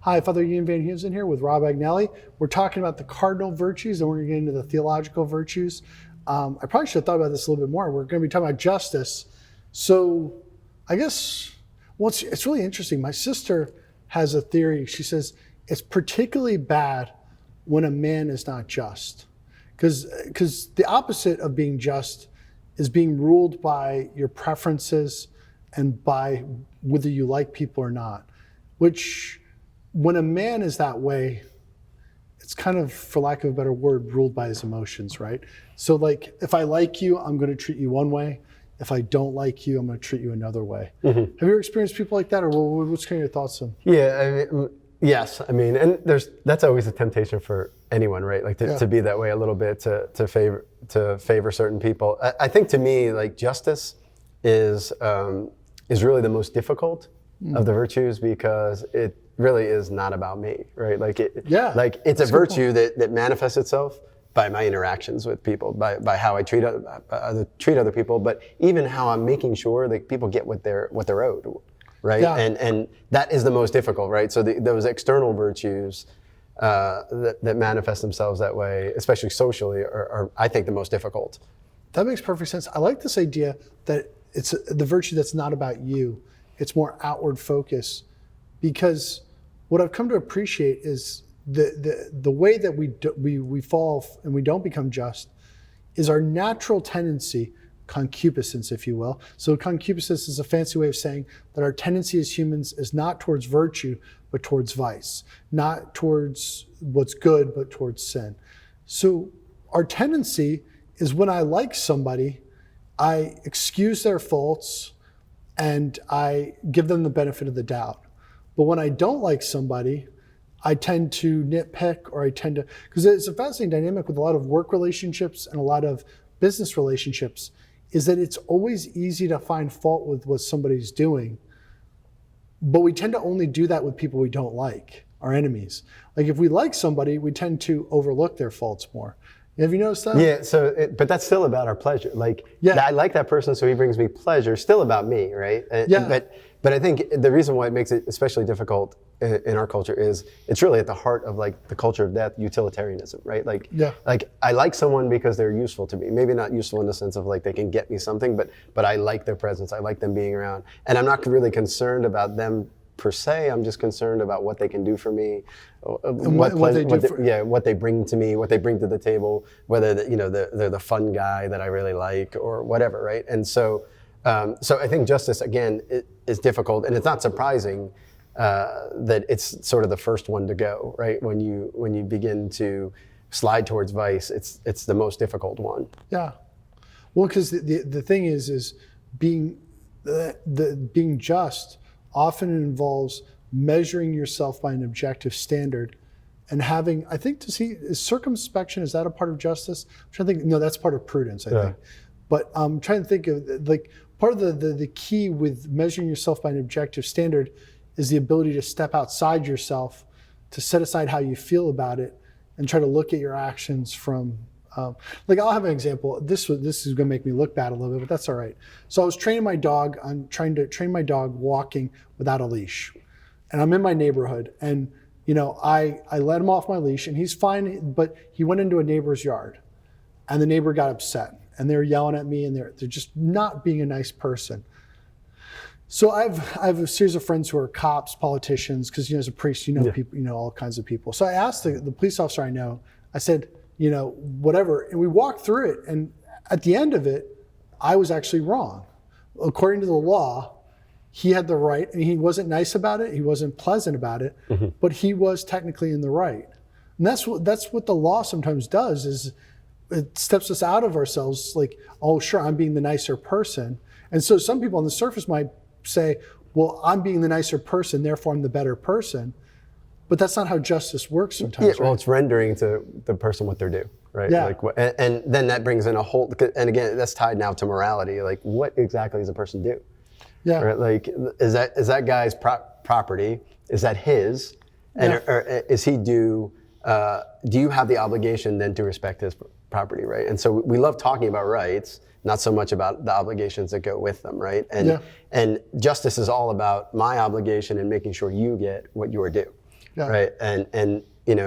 Hi, Father Ian Van Heusen here with Rob Agnelli. We're talking about the cardinal virtues, and we're going to get into the theological virtues. I probably should have thought about this a little bit more. We're going to be talking about justice. So I guess, well, it's really interesting. My sister has a theory. She says it's particularly bad when a man is not just. Because the opposite of being just is being ruled by your preferences and by whether you like people or not, which when a man is that way, it's kind of, for lack of a better word, ruled by his emotions, right? So like, if I like you, I'm going to treat you one way. If I don't like you, I'm going to treat you another way. Mm-hmm. Have you ever experienced people like that, or what's kind of your thoughts on? Yeah, yes. I mean, and that's always a temptation for anyone, right? Like to be that way a little bit, to favor certain people. I think to me, like justice is really the most difficult of the virtues, because it really is not about me, right? Like it's a virtue that manifests itself by my interactions with people, by how I treat other people, but even how I'm making sure that people get what they're owed, right? Yeah. And that is the most difficult, right? So those external virtues that manifest themselves that way, especially socially, are I think the most difficult. That makes perfect sense. I like this idea that it's the virtue that's not about you. It's more outward focus, because what I've come to appreciate is the way that we fall and we don't become just is our natural tendency, concupiscence, if you will. So concupiscence is a fancy way of saying that our tendency as humans is not towards virtue, but towards vice, not towards what's good, but towards sin. So our tendency is, when I like somebody, I excuse their faults and I give them the benefit of the doubt. But when I don't like somebody, I tend to nitpick, or because it's a fascinating dynamic with a lot of work relationships and a lot of business relationships, is that it's always easy to find fault with what somebody's doing. But we tend to only do that with people we don't like, our enemies. Like if we like somebody, we tend to overlook their faults more. Have you noticed that? Yeah, but that's still about our pleasure. Like, I like that person, so he brings me pleasure. Still about me, right? But I think the reason why it makes it especially difficult in our culture is it's really at the heart of like the culture of death, utilitarianism, right? Like I like someone because they're useful to me. Maybe not useful in the sense of like they can get me something, but I like their presence. I like them being around, and I'm not really concerned about them per se. I'm just concerned about what they can do for me, what they bring to me, what they bring to the table, whether they're the fun guy that I really like or whatever, right? And so I think justice, again, is difficult, and it's not surprising that it's sort of the first one to go, right? When you begin to slide towards vice, it's the most difficult one. Yeah, well, because the thing is being just often involves measuring yourself by an objective standard, and having, I think, to see, is circumspection, is that a part of justice? I'm trying to think. No, that's part of prudence, I think. But I'm trying to think of, like, part of the key with measuring yourself by an objective standard is the ability to step outside yourself, to set aside how you feel about it, and try to look at your actions from, like, I'll have an example. This is going to make me look bad a little bit, but that's all right. So I was training my dog. I'm trying to train my dog walking without a leash. And I'm in my neighborhood, and I let him off my leash, and he's fine, but he went into a neighbor's yard, and the neighbor got upset, and they're yelling at me, and they're just not being a nice person. So I have a series of friends who are cops, politicians, because as a priest, people, all kinds of people. So I asked the police officer I know, I said, whatever, and we walked through it, and at the end of it, I was actually wrong. According to the law, he had the right, and he wasn't nice about it, he wasn't pleasant about it, but he was technically in the right. And that's what the law sometimes does, is it steps us out of ourselves, like, oh, sure, I'm being the nicer person. And so some people on the surface might say, well, I'm being the nicer person, therefore I'm the better person. But that's not how justice works sometimes. Yeah, well, it's rendering to the person what they're due, right? Yeah. And then that brings in a whole, and again, that's tied now to morality. Like, what exactly does a person do? Yeah. Right? Like, is that guy's property? Is that his? And or is he due? Do you have the obligation then to respect his property, right? And so we love talking about rights, not so much about the obligations that go with them, right? And justice is all about my obligation and making sure you get what you are due. right? And in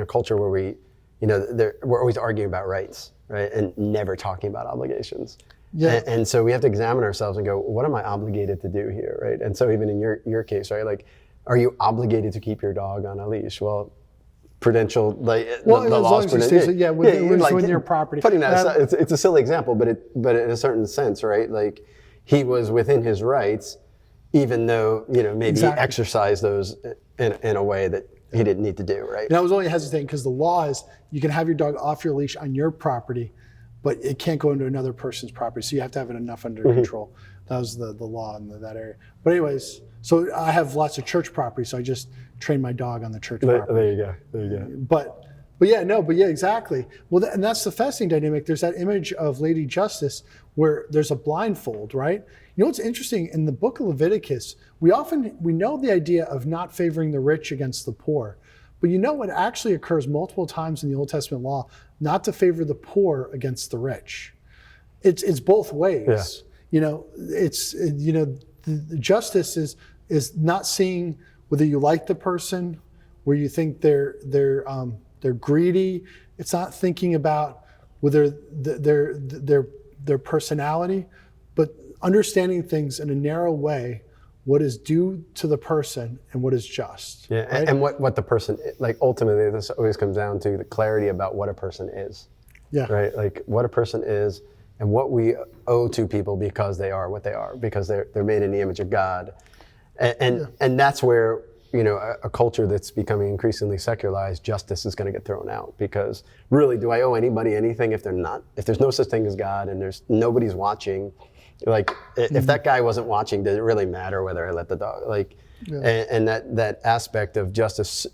a culture where we're always arguing about rights, right, and never talking about obligations. Yeah. And so we have to examine ourselves and go, what am I obligated to do here, right? And so even in your case, right, like, are you obligated to keep your dog on a leash? Well, prudential, like, the laws within your property. Putting that aside, it's a silly example, but in a certain sense, right, like, he was within his rights, even though maybe he exercised those in a way that he didn't need to do, right? And I was only hesitating because the law is you can have your dog off your leash on your property, but it can't go into another person's property. So you have to have it enough under control. That was the law in that area. But anyways, so I have lots of church property, so I just train my dog on the church property. There you go. But exactly. Well, and that's the fascinating dynamic. There's that image of Lady Justice where there's a blindfold, right? You know what's interesting, in the book of Leviticus, we know the idea of not favoring the rich against the poor. But what actually occurs multiple times in the Old Testament law, not to favor the poor against the rich. It's both ways. Yeah. The justice is not seeing whether you like the person, where you think they're greedy. It's not thinking about whether their personality, but understanding things in a narrow way, what is due to the person and what is just. Yeah, right? and what the person, like, ultimately this always comes down to the clarity about what a person is. Yeah. Right, like what a person is and what we owe to people because they are what they are, because they're made in the image of God. And that's where, a culture that's becoming increasingly secularized, justice is going to get thrown out, because really, do I owe anybody anything if there's no such thing as God and there's nobody's watching? Like, if that guy wasn't watching, did it really matter whether I let the dog, like, and that aspect of justice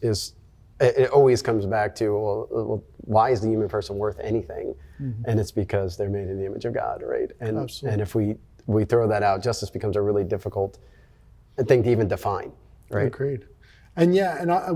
it always comes back to, well, why is the human person worth anything? And it's because they're made in the image of God, right? And Absolutely. And if we throw that out, justice becomes a really difficult thing to even define, right? Agreed. And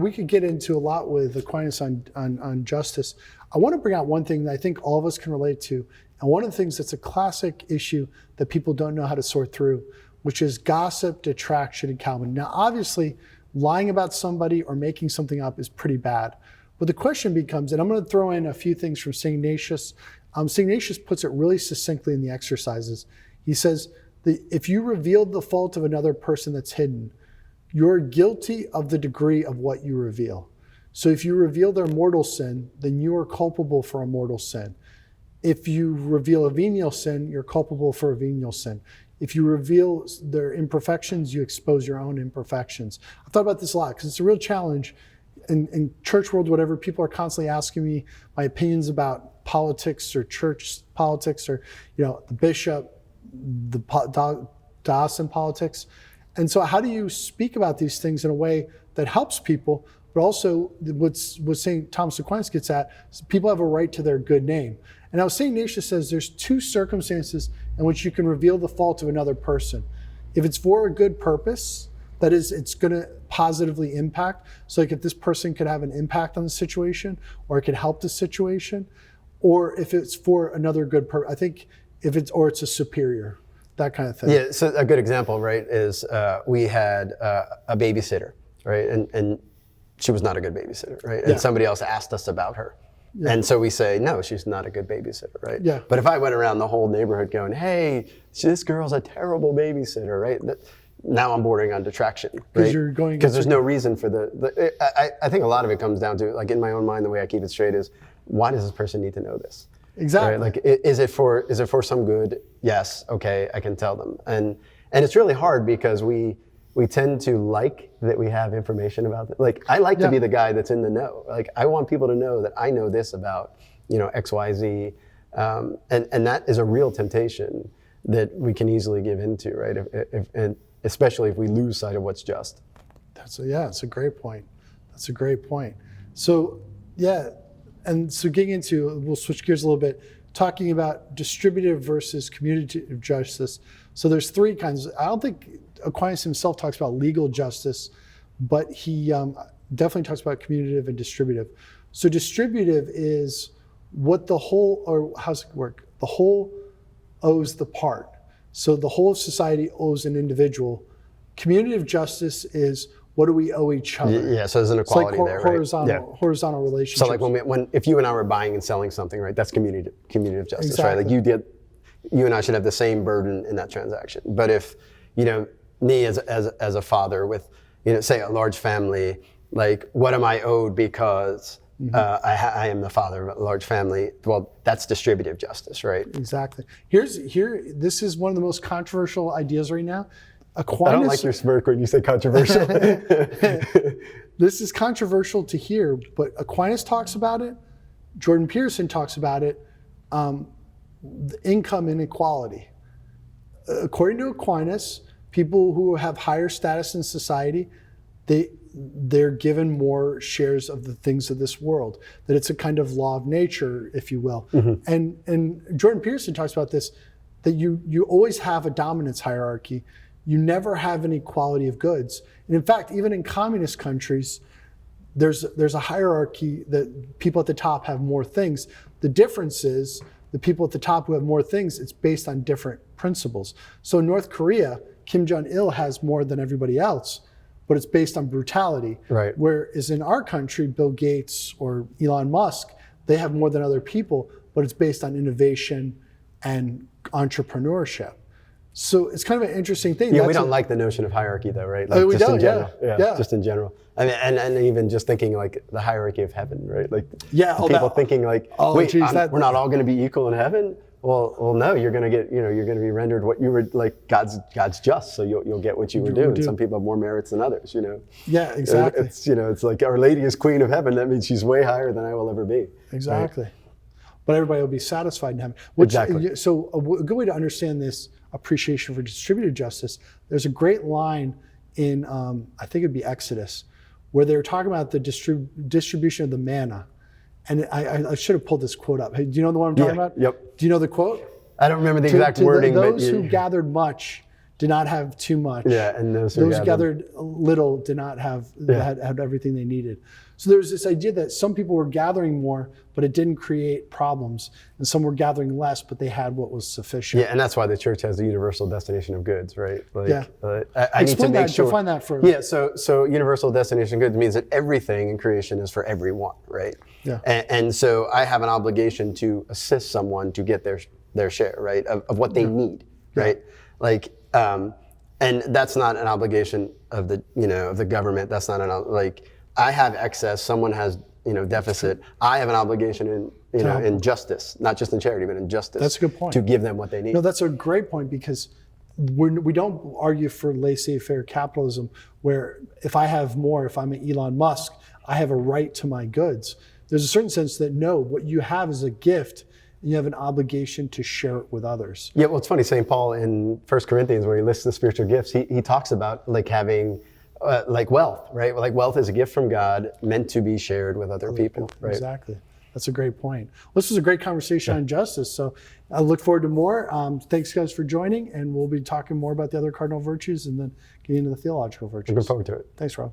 we could get into a lot with Aquinas on justice. I want to bring out one thing that I think all of us can relate to, and one of the things that's a classic issue that people don't know how to sort through, which is gossip, detraction, and calumny. Now, obviously, lying about somebody or making something up is pretty bad. But the question becomes, and I'm going to throw in a few things from St. Ignatius. St. Ignatius puts it really succinctly in the exercises. He says, if you reveal the fault of another person that's hidden, you're guilty of the degree of what you reveal. So if you reveal their mortal sin, then you are culpable for a mortal sin. If you reveal a venial sin, you're culpable for a venial sin. If you reveal their imperfections, you expose your own imperfections. I've thought about this a lot because it's a real challenge. In church world, whatever, people are constantly asking me my opinions about politics or church politics or, the bishop, the diocesan politics. And so how do you speak about these things in a way that helps people, but also what St. Thomas Aquinas gets at is people have a right to their good name. And now St. Ignatius says there's two circumstances in which you can reveal the fault of another person. If it's for a good purpose, that is, it's going to positively impact. So like if this person could have an impact on the situation, or it could help the situation, or if it's for another good purpose, I think it's a superior, that kind of thing. Yeah, so a good example, right, is we had a babysitter, right, and she was not a good babysitter, right, and somebody else asked us about her. Yeah. And so we say, no, she's not a good babysitter, right? Yeah. But if I went around the whole neighborhood going, hey, this girl's a terrible babysitter, right? Now I'm bordering on detraction, right? Because there's no reason for I think a lot of it comes down to, like, in my own mind, the way I keep it straight is, why does this person need to know this? Exactly. Right? Like, is it for some good? Yes. Okay, I can tell them. And it's really hard because we tend to like that we have information about it. Like, I like to be the guy that's in the know. Like, I want people to know that I know this about, X, Y, Z. And that is a real temptation that we can easily give into, right? And especially if we lose sight of what's just. That's a great point. That's a great point. So, and so getting into, we'll switch gears a little bit, talking about distributive versus commutative justice. So there's three kinds. I don't think Aquinas himself talks about legal justice, but he definitely talks about commutative and distributive. So distributive is what the whole, or how's it work? The whole owes the part. So the whole of society owes an individual. Commutative justice is what do we owe each other? Yeah, so there's an equality there, right? Horizontal relationships. So like if you and I were buying and selling something, right? That's community justice, exactly. right? Like you and I should have the same burden in that transaction. But if, me as a father with, say a large family, like what am I owed because I am the father of a large family? Well, that's distributive justice, right? Exactly. This is one of the most controversial ideas right now. Aquinas, I don't like your smirk when you say controversial. This is controversial to hear, but Aquinas talks about it. Jordan Peterson talks about it. The income inequality. According to Aquinas, people who have higher status in society, they're given more shares of the things of this world. That it's a kind of law of nature, if you will. And Jordan Peterson talks about this, that you always have a dominance hierarchy. You never have an equality of goods. And in fact, even in communist countries, there's a hierarchy that people at the top have more things. The difference is the people at the top who have more things, it's based on different principles. So in North Korea, Kim Jong-il has more than everybody else, but it's based on brutality. Right. Whereas in our country, Bill Gates or Elon Musk, they have more than other people, but it's based on innovation and entrepreneurship. So it's kind of an interesting thing. Yeah, we don't like the notion of hierarchy though, right? Like we just don't, in general. yeah. Just in general. I mean, and even just thinking like the hierarchy of heaven, right? Like people thinking like, wait, we're not all going to be equal in heaven? Well, no, you're going to get, you're going to be rendered what you were, like God's just, so you'll get what you were doing. Some people have more merits than others, Yeah, exactly. It's like Our Lady is Queen of Heaven. That means she's way higher than I will ever be. Exactly. Right? But everybody will be satisfied in heaven. Exactly. So a good way to understand this appreciation for distributive justice, there's a great line in, I think it'd be Exodus, where they were talking about the distribution of the manna. And I should have pulled this quote up. Hey, do you know the one I'm talking about? Yep. Do you know the quote? I don't remember the exact wording. Those who gathered much did not have too much. Yeah, and those gathered little did not have had everything they needed. So there was this idea that some people were gathering more, but it didn't create problems, and some were gathering less, but they had what was sufficient. Yeah, and that's why the church has the universal destination of goods, right? Like, I need to make sure. Define that for. Yeah, so universal destination of goods means that everything in creation is for everyone, right? Yeah. And so I have an obligation to assist someone to get their share, right, of what they need, right? Like, and that's not an obligation of the government. That's not like I have excess. Someone has deficit. I have an obligation in justice, not just in charity, but in justice. That's a good point. To give them what they need. No, that's a great point, because we don't argue for laissez-faire capitalism, where if I have more, if I'm an Elon Musk, I have a right to my goods. There's a certain sense that no, what you have is a gift, and you have an obligation to share it with others. Yeah, well, it's funny, St. Paul in 1 Corinthians, where he lists the spiritual gifts, he talks about like having like wealth, right? Like wealth is a gift from God meant to be shared with other people, right? Exactly. That's a great point. This was a great conversation on justice, so I look forward to more. Thanks, guys, for joining, and we'll be talking more about the other cardinal virtues and then getting into the theological virtues. Looking forward to it. Thanks, Rob.